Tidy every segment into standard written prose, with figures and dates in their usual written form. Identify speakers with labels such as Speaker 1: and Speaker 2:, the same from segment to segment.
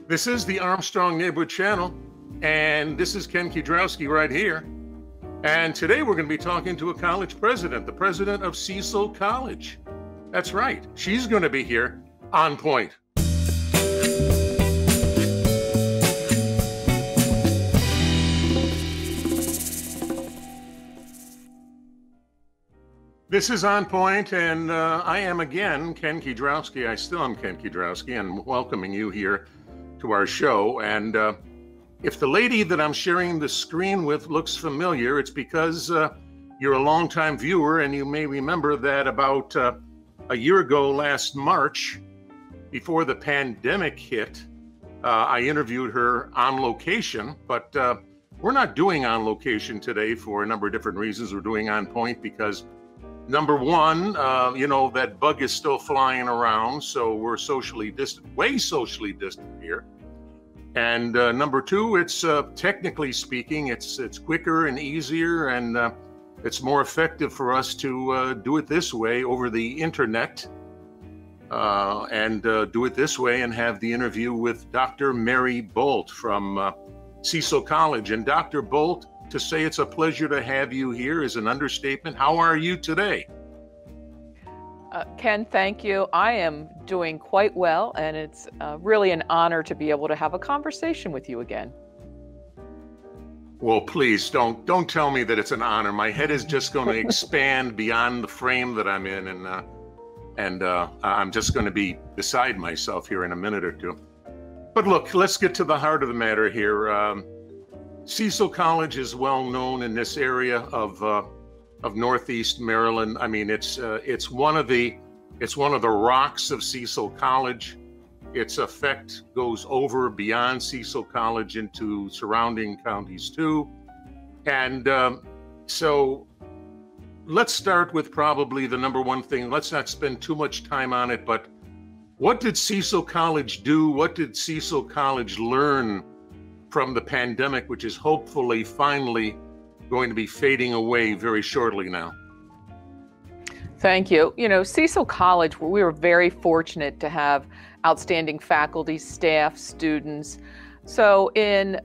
Speaker 1: This is the Armstrong Neighborhood Channel, and this is Ken Kidrowski right here. And today we're going to be talking to a college president, the president of Cecil College. That's right, she's going to be here on point. This is On Point, and I am again Ken Kidrowski. I still am Ken Kidrowski, and welcoming you here to our show. And if the lady that I'm sharing the screen with looks familiar, it's because you're a longtime viewer, and you may remember that about a year ago, last March, before the pandemic hit, I interviewed her on location, but we're not doing on location today for a number of different reasons. We're doing On Point because number one, that bug is still flying around, so we're socially distant, way socially distant here. And number two, it's technically speaking, it's quicker and easier, and it's more effective for us to do it this way over the internet, and do it this way and have the interview with Dr. Mary Bolt from Cecil College. And Dr. Bolt, to say it's a pleasure to have you here is an understatement. How are you today?
Speaker 2: Ken, thank you. I am doing quite well, and it's really an honor to be able to have a conversation with you again.
Speaker 1: Well, please don't tell me that it's an honor. My head is just going to expand beyond the frame that I'm in, and I'm just going to be beside myself here in a minute or two. But look, let's get to the heart of the matter here. Cecil College is well known in this area of Northeast Maryland. I mean, it's one of the rocks of Cecil College. Its effect goes over beyond Cecil College into surrounding counties too. And so let's start with probably the number one thing. Let's not spend too much time on it, but what did Cecil College do? What did Cecil College learn from the pandemic, which is hopefully finally going to be fading away very shortly now?
Speaker 2: Thank you. Cecil College, we were very fortunate to have outstanding faculty, staff, students. So in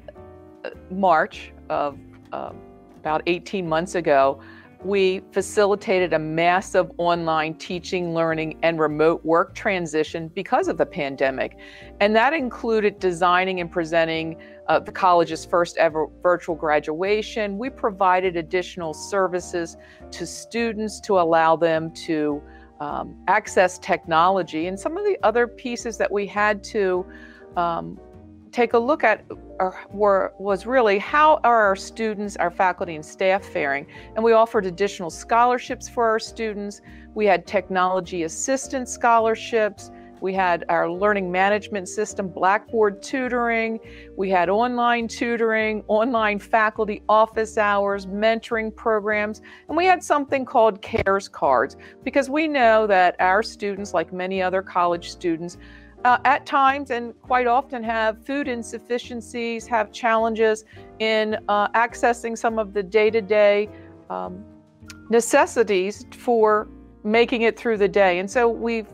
Speaker 2: March of about 18 months ago, we facilitated a massive online teaching, learning, and remote work transition because of the pandemic. And that included designing and presenting the college's first ever virtual graduation. We provided additional services to students to allow them to access technology. And some of the other pieces that we had to take a look at was really how are our students, our faculty and staff faring. And we offered additional scholarships for our students. We had technology assistance scholarships. We had our learning management system, Blackboard tutoring. We had online tutoring, online faculty office hours, mentoring programs. And we had something called CARES cards, because we know that our students, like many other college students, at times and quite often have food insufficiencies, have challenges in accessing some of the day-to-day necessities for making it through the day. And so we've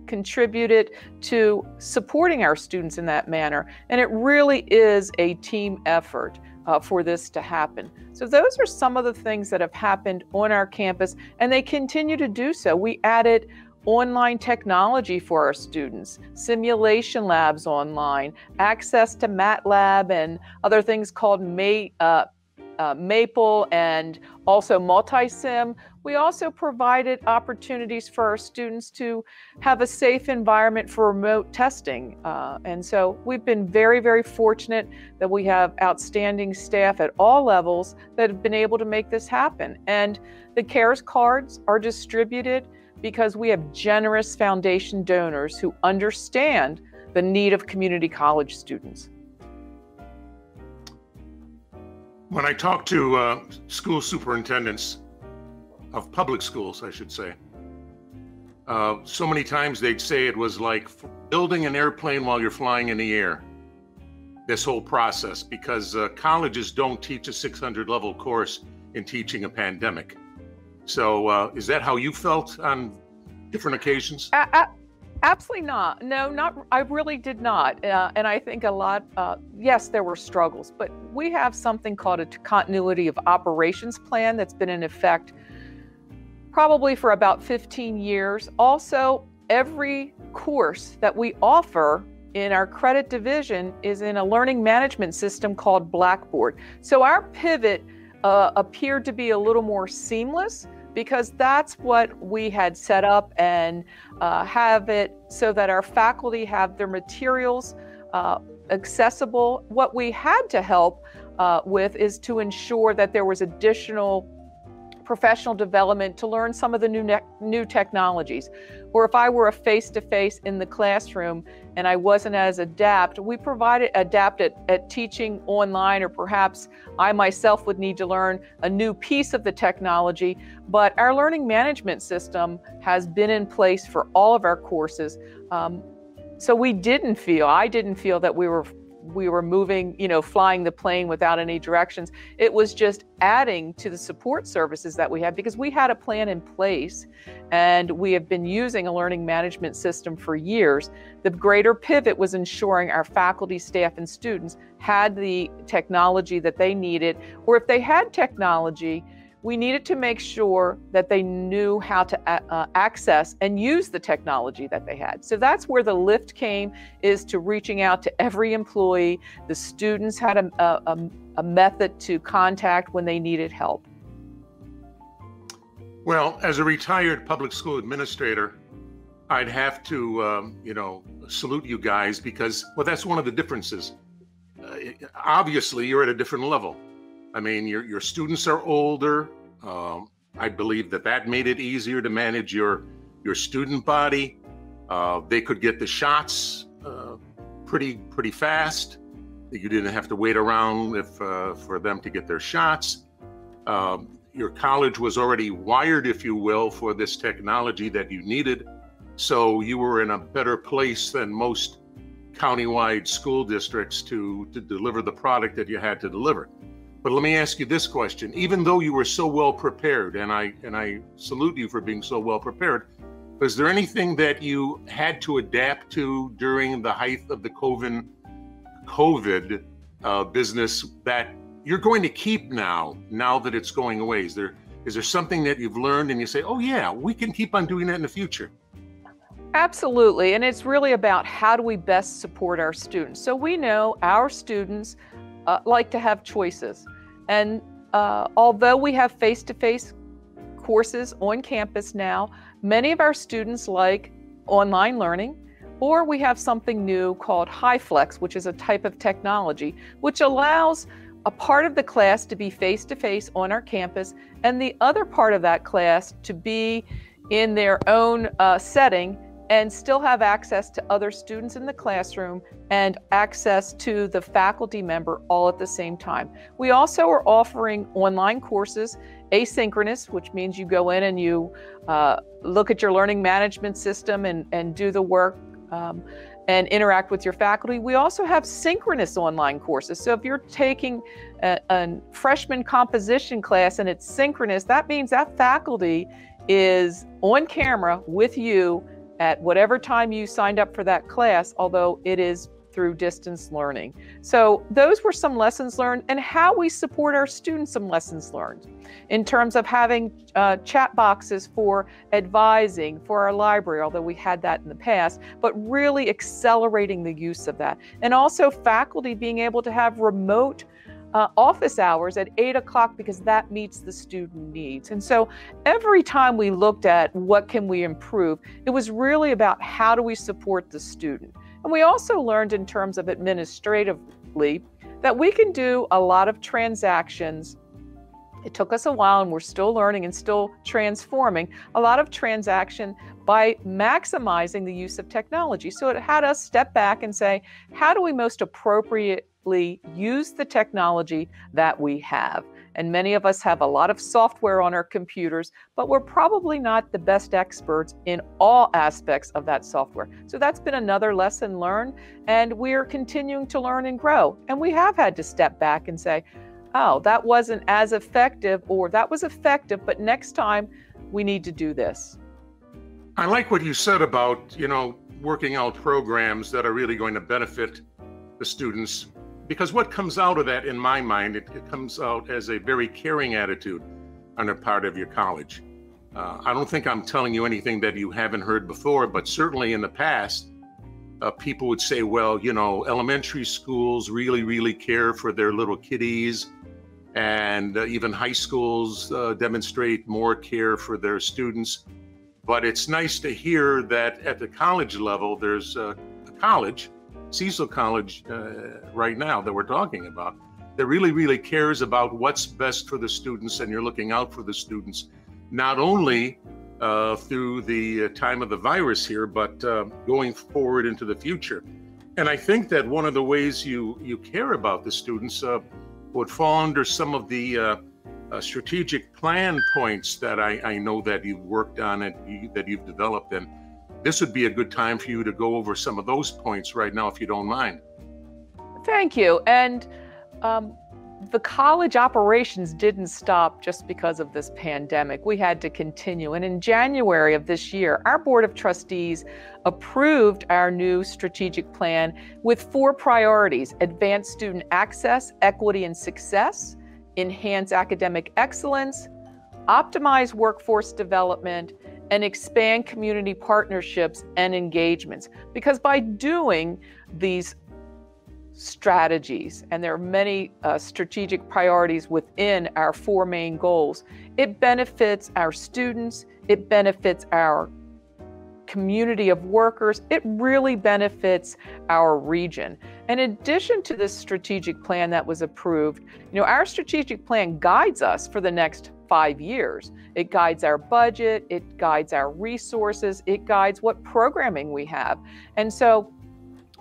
Speaker 2: contributed to supporting our students in that manner. And it really is a team effort for this to happen. So those are some of the things that have happened on our campus, and they continue to do so. We added online technology for our students, simulation labs online, access to MATLAB and other things called Maple, and also multi-sim. We also provided opportunities for our students to have a safe environment for remote testing. And so we've been very, very fortunate that we have outstanding staff at all levels that have been able to make this happen. And the CARES cards are distributed because we have generous foundation donors who understand the need of community college students.
Speaker 1: When I talk to school superintendents of public schools, I should say, so many times they'd say it was like building an airplane while you're flying in the air, this whole process, because colleges don't teach a 600 level course in teaching a pandemic. So is that how you felt on different occasions?
Speaker 2: Absolutely not. No, not. I really did not. And I think a lot, yes, there were struggles, but we have something called a continuity of operations plan that's been in effect probably for about 15 years. Also, every course that we offer in our credit division is in a learning management system called Blackboard. So our pivot appeared to be a little more seamless, because that's what we had set up, and have it so that our faculty have their materials accessible. What we had to help with is to ensure that there was additional professional development to learn some of the new technologies. Or if I were a face-to-face in the classroom and I wasn't as adept, we provided adapted at teaching online, or perhaps I myself would need to learn a new piece of the technology. But our learning management system has been in place for all of our courses. So I didn't feel that we were moving, flying the plane without any directions. It was just adding to the support services that we had, because we had a plan in place and we have been using a learning management system for years. The greater pivot was ensuring our faculty, staff, and students had the technology that they needed, or if they had technology, we needed to make sure that they knew how to access and use the technology that they had. So that's where the lift came, is to reaching out to every employee. The students had a method to contact when they needed help.
Speaker 1: Well, as a retired public school administrator, I'd have to, salute you guys, because, well, that's one of the differences. Obviously, you're at a different level. I mean, your students are older. I believe that made it easier to manage your student body. They could get the shots pretty fast. You didn't have to wait around for them to get their shots. Your college was already wired, if you will, for this technology that you needed. So you were in a better place than most countywide school districts to deliver the product that you had to deliver. But let me ask you this question. Even though you were so well prepared, and I salute you for being so well prepared, was there anything that you had to adapt to during the height of the COVID business that you're going to keep now that it's going away? Is there something that you've learned and you say, oh yeah, we can keep on doing that in the future?
Speaker 2: Absolutely. And it's really about how do we best support our students. So we know our students like to have choices. And although we have face-to-face courses on campus now, many of our students like online learning, or we have something new called HiFlex, which is a type of technology, which allows a part of the class to be face-to-face on our campus, and the other part of that class to be in their own setting, and still have access to other students in the classroom and access to the faculty member all at the same time. We also are offering online courses, asynchronous, which means you go in and you look at your learning management system and do the work and interact with your faculty. We also have synchronous online courses. So if you're taking a freshman composition class and it's synchronous, that means that faculty is on camera with you at whatever time you signed up for that class, although it is through distance learning. So those were some lessons learned, and how we support our students, some lessons learned in terms of having chat boxes for advising for our library, although we had that in the past, but really accelerating the use of that. And also faculty being able to have remote office hours at 8 o'clock, because that meets the student needs. And so every time we looked at what can we improve, it was really about how do we support the student. And we also learned in terms of administratively that we can do a lot of transactions. It took us a while, and we're still learning and still transforming a lot of transaction by maximizing the use of technology. So it had us step back and say, how do we most appropriately use the technology that we have? And many of us have a lot of software on our computers, but we're probably not the best experts in all aspects of that software. So that's been another lesson learned, and we're continuing to learn and grow. And we have had to step back and say, oh, that wasn't as effective, or that was effective, but next time we need to do this.
Speaker 1: I like what you said about, working out programs that are really going to benefit the students. Because what comes out of that, in my mind, it comes out as a very caring attitude on the part of your college. I don't think I'm telling you anything that you haven't heard before, but certainly in the past, people would say, well, you know, elementary schools really care for their little kiddies, and even high schools demonstrate more care for their students. But it's nice to hear that at the college level, there's a college, Cecil College right now that we're talking about, that really cares about what's best for the students, and you're looking out for the students, not only through the time of the virus here, but going forward into the future. And I think that one of the ways you care about the students would fall under some of the strategic plan points that I know that you've worked on and that you've developed. And this would be a good time for you to go over some of those points right now, if you don't mind.
Speaker 2: Thank you. And the college operations didn't stop just because of this pandemic. We had to continue. And in January of this year, our Board of Trustees approved our new strategic plan with 4 priorities: advance student access, equity and success, enhance academic excellence, optimize workforce development, and expand community partnerships and engagements. Because by doing these strategies, and there are many strategic priorities within our 4 main goals, it benefits our students, it benefits our community of workers, it really benefits our region. In addition to this strategic plan that was approved, you know, our strategic plan guides us for the next 5 years. It guides our budget, it guides our resources, it guides what programming we have. And so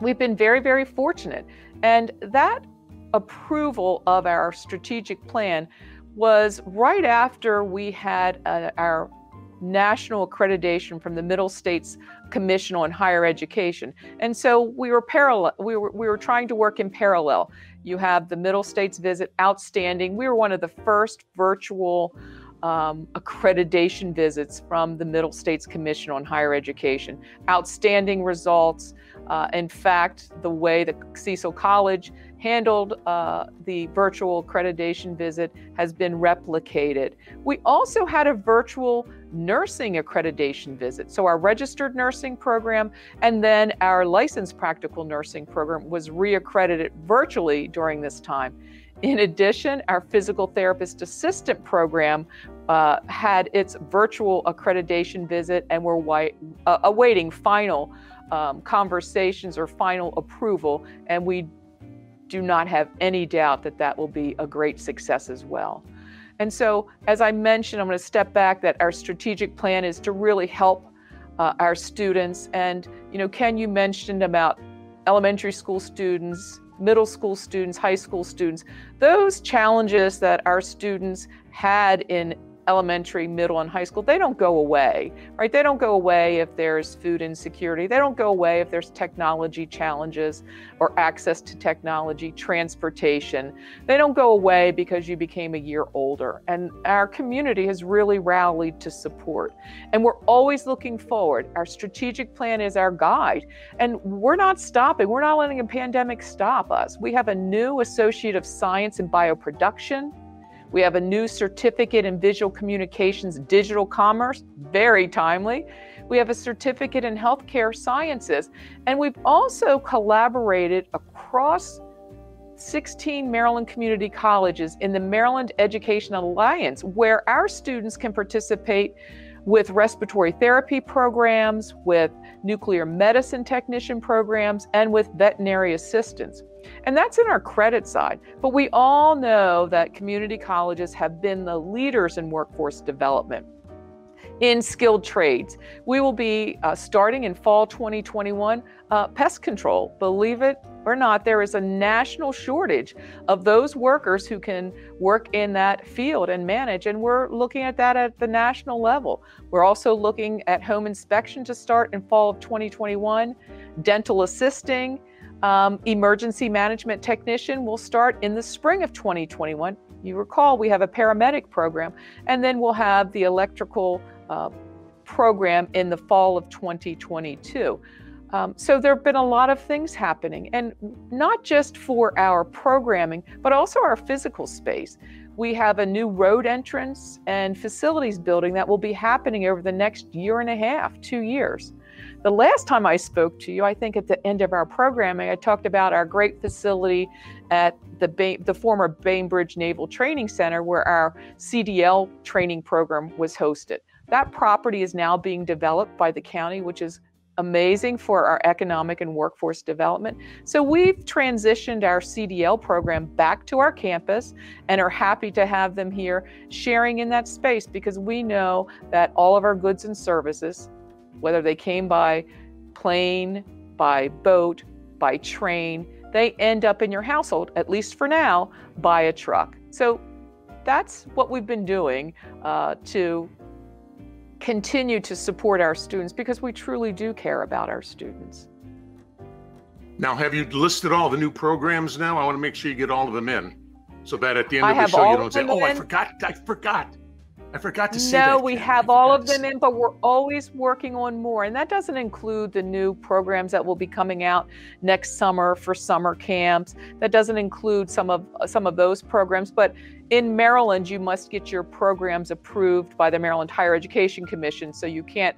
Speaker 2: we've been very fortunate. And that approval of our strategic plan was right after we had our national accreditation from the Middle States Commission on Higher Education. And so we were trying to work in parallel. You have the Middle States visit, outstanding. We were one of the first virtual accreditation visits from the Middle States Commission on Higher Education. Outstanding results. In fact, the way that Cecil College handled the virtual accreditation visit has been replicated. We also had a virtual nursing accreditation visit. So our registered nursing program and then our licensed practical nursing program was reaccredited virtually during this time. In addition, our physical therapist assistant program had its virtual accreditation visit, and we're awaiting final conversations or final approval, and we do not have any doubt that that will be a great success as well. And so, as I mentioned, I'm going to step back, that our strategic plan is to really help our students. And, you know, Ken, you mentioned about elementary school students, middle school students, high school students. Those challenges that our students had in elementary, middle, and high school, they don't go away, right? They don't go away if there's food insecurity. They don't go away if there's technology challenges or access to technology, transportation. They don't go away because you became a year older. And our community has really rallied to support. And we're always looking forward. Our strategic plan is our guide. And we're not stopping. We're not letting a pandemic stop us. We have a new Associate of Science in Bioproduction. We have a new certificate in visual communications, digital commerce, very timely. We have a certificate in healthcare sciences. And we've also collaborated across 16 Maryland community colleges in the Maryland Education Alliance, where our students can participate with respiratory therapy programs, with nuclear medicine technician programs, and with veterinary assistants. And that's in our credit side. But we all know that community colleges have been the leaders in workforce development in skilled trades. We will be starting in fall 2021, pest control. Believe it or not, there is a national shortage of those workers who can work in that field and manage, and we're looking at that at the national level. We're also looking at home inspection to start in fall of 2021, dental assisting, emergency management technician will start in the spring of 2021. You recall we have a paramedic program, and then we'll have the electrical program in the fall of 2022. So there have been a lot of things happening, and not just for our programming, but also our physical space. We have a new road entrance and facilities building that will be happening over the next year and a half, 2 years. The last time I spoke to you, I think at the end of our programming, I talked about our great facility at the former Bainbridge Naval Training Center, where our CDL training program was hosted. That property is now being developed by the county, which is amazing for our economic and workforce development. So we've transitioned our CDL program back to our campus and are happy to have them here sharing in that space, because we know that all of our goods and services, whether they came by plane, by boat, by train, they end up in your household, at least for now, by a truck. So that's what we've been doing to continue to support our students, because we truly do care about our students.
Speaker 1: Now, have you listed all the new programs now? I want to make sure you get all of them in, so that at the end of the show you don't say, oh, I forgot to say that.
Speaker 2: No, we have all of them in, but we're always working on more. And that doesn't include the new programs that will be coming out next summer for summer camps. That doesn't include some of those programs. But in Maryland, you must get your programs approved by the Maryland Higher Education Commission. So you can't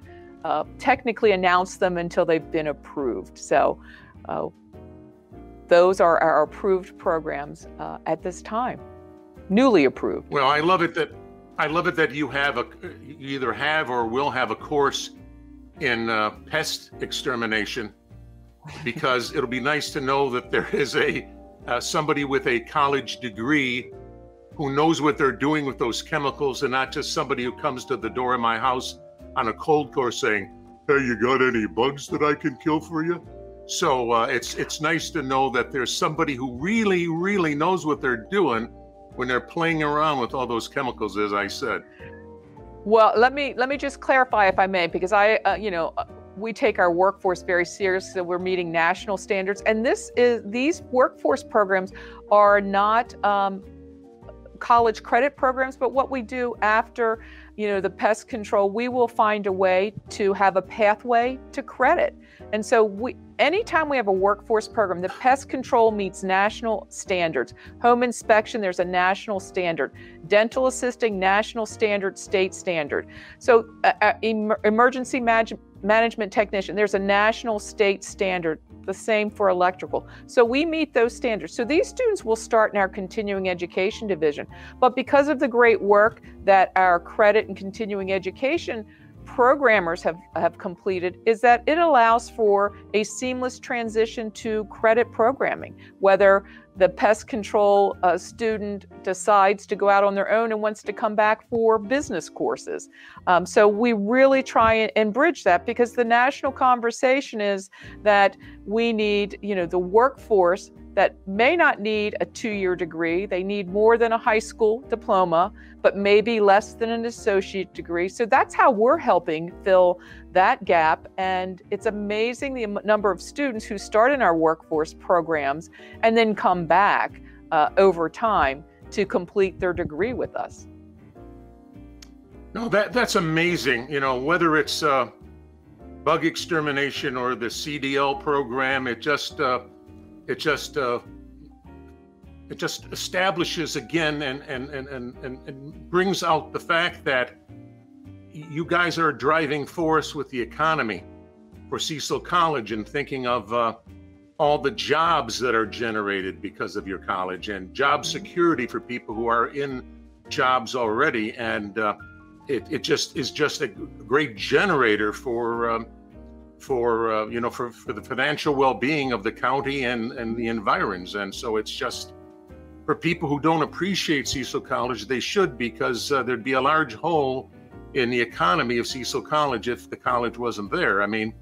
Speaker 2: technically announce them until they've been approved. So those are our approved programs at this time, newly approved.
Speaker 1: Well, I love it that you either have or will have a course in pest extermination, because it'll be nice to know that there is somebody with a college degree who knows what they're doing with those chemicals, and not just somebody who comes to the door of my house on a cold course saying, hey, you got any bugs that I can kill for you? So it's nice to know that there's somebody who really, really knows what they're doing when they're playing around with all those chemicals, as I said.
Speaker 2: Well, let me just clarify, if I may, because we take our workforce very seriously. We're meeting national standards, and these workforce programs are not college credit programs, but what we do after, the pest control, we will find a way to have a pathway to credit. And so anytime we have a workforce program, the pest control meets national standards. Home inspection, there's a national standard. Dental assisting, national standard, state standard. So emergency management technician, there's a national state standard. The same for electrical. So we meet those standards. So these students will start in our continuing education division. But because of the great work that our credit and continuing education programmers have completed, is that it allows for a seamless transition to credit programming, whether the pest control student decides to go out on their own and wants to come back for business courses. So we really try and bridge that, because the national conversation is that we need, the workforce that may not need a 2-year degree. They need more than a high school diploma, but maybe less than an associate degree. So that's how we're helping fill that gap. And it's amazing the number of students who start in our workforce programs and then come back over time to complete their degree with us.
Speaker 1: No, that's amazing. Whether it's bug extermination or the CDL program, it just establishes again and brings out the fact that you guys are a driving force with the economy for Cecil College, and thinking of all the jobs that are generated because of your college, and job security for people who are in jobs already. And it just is just a great generator for the financial well-being of the county and the environs. And so it's just, for people who don't appreciate Cecil College, they should, because there'd be a large hole in the economy of Cecil College if the college wasn't there. I mean,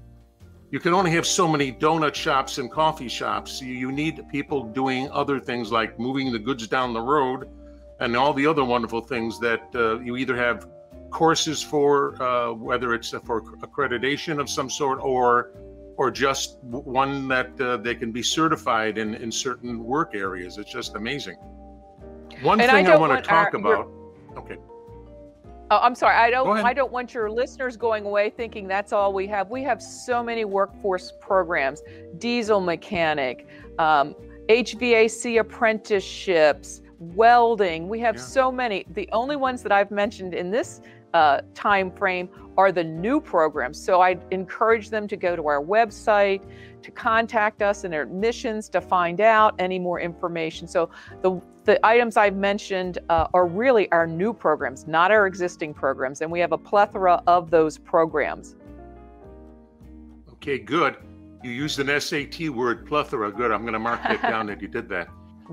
Speaker 1: you can only have so many donut shops and coffee shops. You need people doing other things like moving the goods down the road and all the other wonderful things that you either have courses for, whether it's for accreditation of some sort, or just one that they can be certified in certain work areas. It's just amazing. One thing I want to talk about. Okay.
Speaker 2: Oh, I'm sorry.
Speaker 1: Go ahead.
Speaker 2: I don't want your listeners going away thinking that's all we have. We have so many workforce programs, diesel mechanic, HVAC apprenticeships, welding. We have so many. The only ones that I've mentioned in this time frame are the new programs. So I encourage them to go to our website, to contact us in admissions to find out any more information. So the items I've mentioned are really our new programs, not our existing programs. And we have a plethora of those programs.
Speaker 1: Okay, good. You used an SAT word, plethora. Good. I'm going to mark that down that you did that.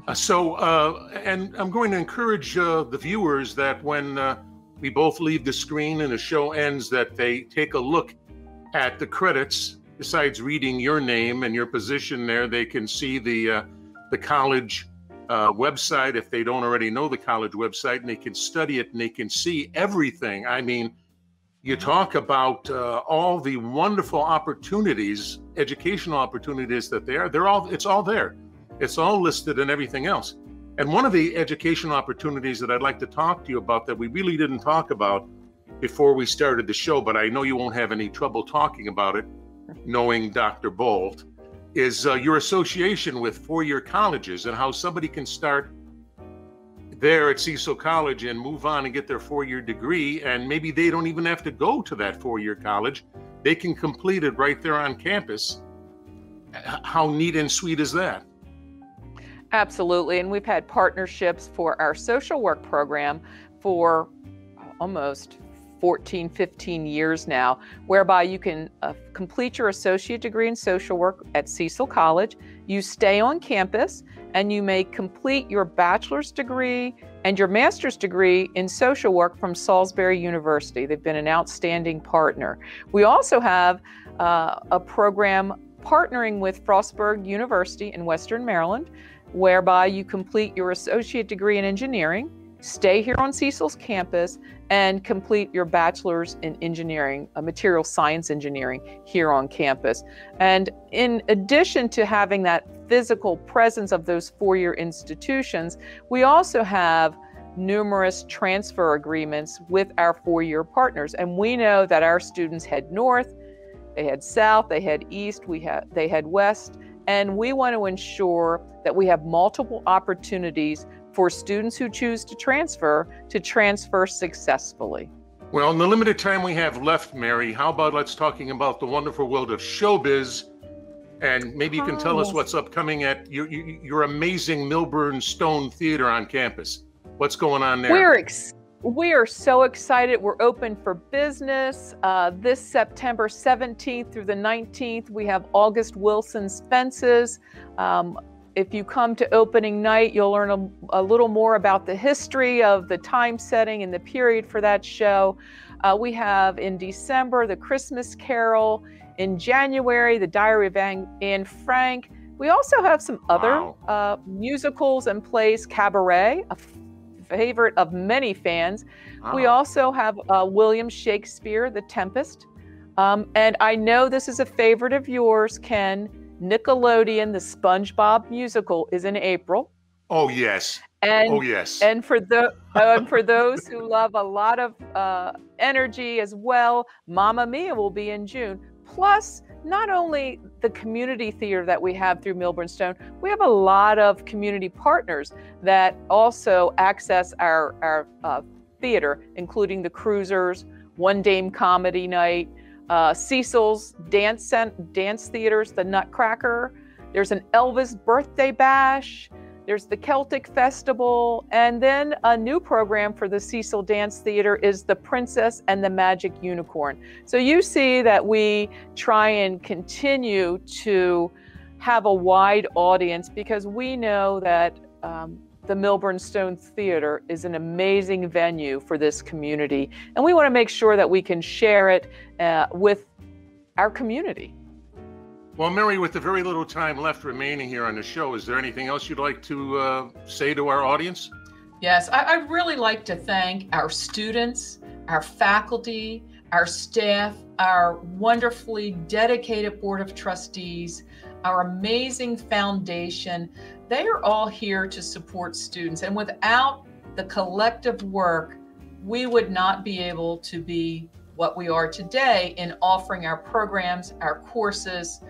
Speaker 1: And I'm going to encourage the viewers that when we both leave the screen and the show ends, that they take a look at the credits. Besides reading your name and your position there, they can see the college website if they don't already know the college website, and they can study it and they can see everything. I mean, you talk about all the wonderful opportunities, educational opportunities that it's all there. It's all listed and everything else. And one of the educational opportunities that I'd like to talk to you about that we really didn't talk about before we started the show, but I know you won't have any trouble talking about it, knowing Dr. Bolt, is your association with four-year colleges and how somebody can start there at Cecil College and move on and get their four-year degree, and maybe they don't even have to go to that four-year college. They can complete it right there on campus. How neat and sweet is that?
Speaker 2: Absolutely. And we've had partnerships for our social work program for almost 14, 15 years now, whereby you can complete your associate degree in social work at Cecil College. You stay on campus and you may complete your bachelor's degree and your master's degree in social work from Salisbury University. They've been an outstanding partner. We also have a program partnering with Frostburg University in Western Maryland, whereby you complete your associate degree in engineering, stay here on Cecil's campus, and complete your bachelor's in engineering, material science engineering here on campus. And in addition to having that physical presence of those four-year institutions, we also have numerous transfer agreements with our four-year partners. And we know that our students head north, they head south, they head east, they head west, and we want to ensure that we have multiple opportunities for students who choose to transfer successfully.
Speaker 1: Well, in the limited time we have left, Mary, how about let's talking about the wonderful world of showbiz, and maybe you can tell us what's upcoming at your amazing Milburn Stone Theater on campus. What's going on there?
Speaker 2: We are so excited. We're open for business. This September 17th through the 19th, we have August Wilson's Fences. If you come to opening night, you'll learn a little more about the history of the time setting and the period for that show. We have in December, the Christmas Carol. In January, the Diary of Anne Frank. We also have some other musicals and plays, Cabaret, a favorite of many fans. We also have William Shakespeare, The Tempest. And I know this is a favorite of yours, Ken. Nickelodeon, the SpongeBob musical is in April.
Speaker 1: Oh, yes.
Speaker 2: And,
Speaker 1: oh, yes.
Speaker 2: And for those who love a lot of energy as well, Mamma Mia will be in June. Plus, not only the community theater that we have through Milburn Stone, we have a lot of community partners that also access our theater, including the Cruisers, One Dame Comedy Night, Cecil's dance theaters, the Nutcracker. There's an Elvis birthday bash. There's the Celtic Festival. And then a new program for the Cecil Dance Theater is The Princess and the Magic Unicorn. So you see that we try and continue to have a wide audience because we know that the Milburn Stone Theater is an amazing venue for this community. And we want to make sure that we can share it with our community.
Speaker 1: Well, Mary, with the very little time left remaining here on the show, is there anything else you'd like to say to our audience?
Speaker 2: Yes, I'd really like to thank our students, our faculty, our staff, our wonderfully dedicated Board of Trustees, our amazing foundation. They are all here to support students. And without the collective work we would not be able to be what we are today in offering our programs, our courses,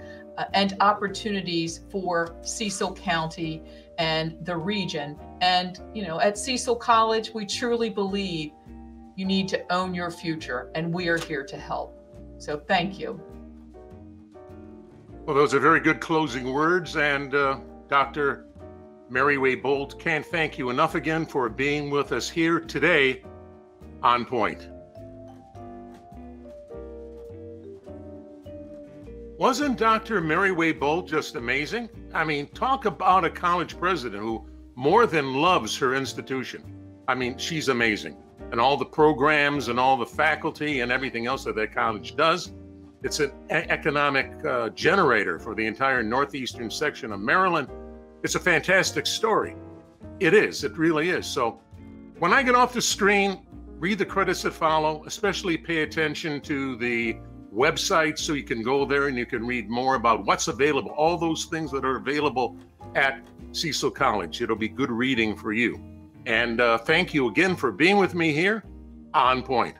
Speaker 2: and opportunities for Cecil County and the region. And, at Cecil College, we truly believe you need to own your future, and we are here to help. So thank you.
Speaker 1: Well, those are very good closing words. And Dr. Mary Way Bolt, can't thank you enough again for being with us here today on Point. Wasn't Dr. Mary Way Bolt just amazing? I mean, talk about a college president who more than loves her institution. I mean, she's amazing. And all the programs and all the faculty and everything else that college does. It's an economic generator for the entire northeastern section of Maryland. It's a fantastic story. It is. It really is. So when I get off the screen, read the credits that follow, especially pay attention to the website so you can go there and you can read more about what's available, all those things that are available at Cecil College. It'll be good reading for you. And thank you again for being with me here on Point.